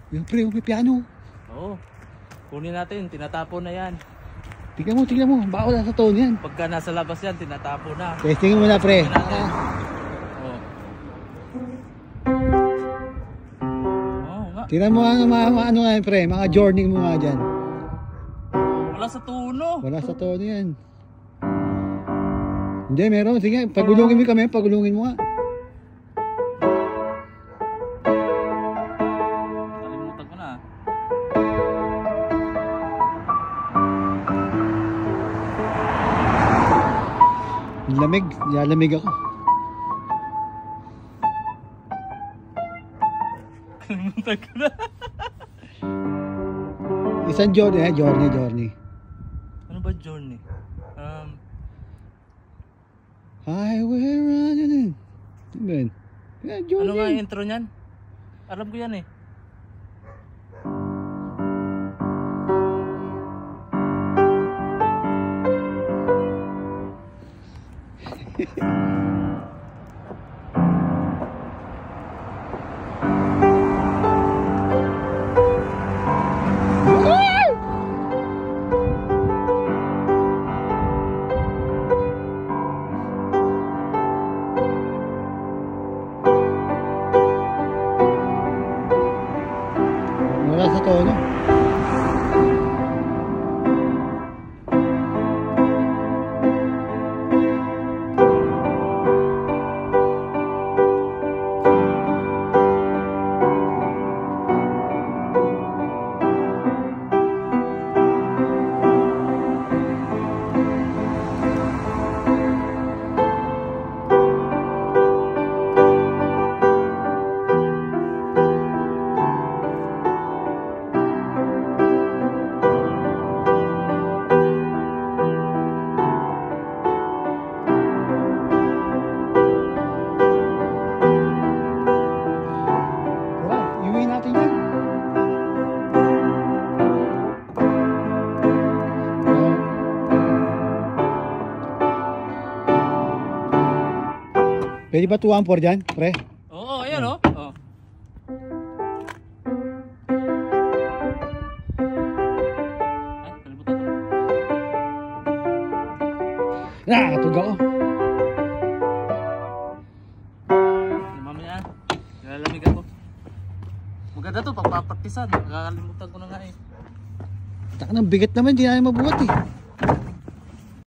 Yung pre, may piano. Oo. Kunin natin, tinatapon na yan. Tingnan mo. Baka wala sa tone yan. Pagka nasa labas yan, tinatapon na. Testingin mo na pre. Tingnan mo ano nga yan pre, mga journey mo nga dyan. Wala sa tono. Wala sa tono yan. Hindi, meron. Sige, pagulungin mo kami, pagulungin mo nga. Kalimutan ko na. Lamig, lalamig ako. Kalimutan ko na. Isang journey. Ano ba journey? Highway running. Ben. Ano nga yung intro niyan? Alam ko yan eh. Wala sa tono. Pwede ba 2-4 dyan, pre? Oo, ayan o. Oh. Ay, kalimutan ko. Nakakatug ako. Mamaya, nalalamig ako. Maganda to, pagpapaktisan. Nakakalimutan ko na nga eh. Taka ng bigat naman, hindi na mabuhat eh.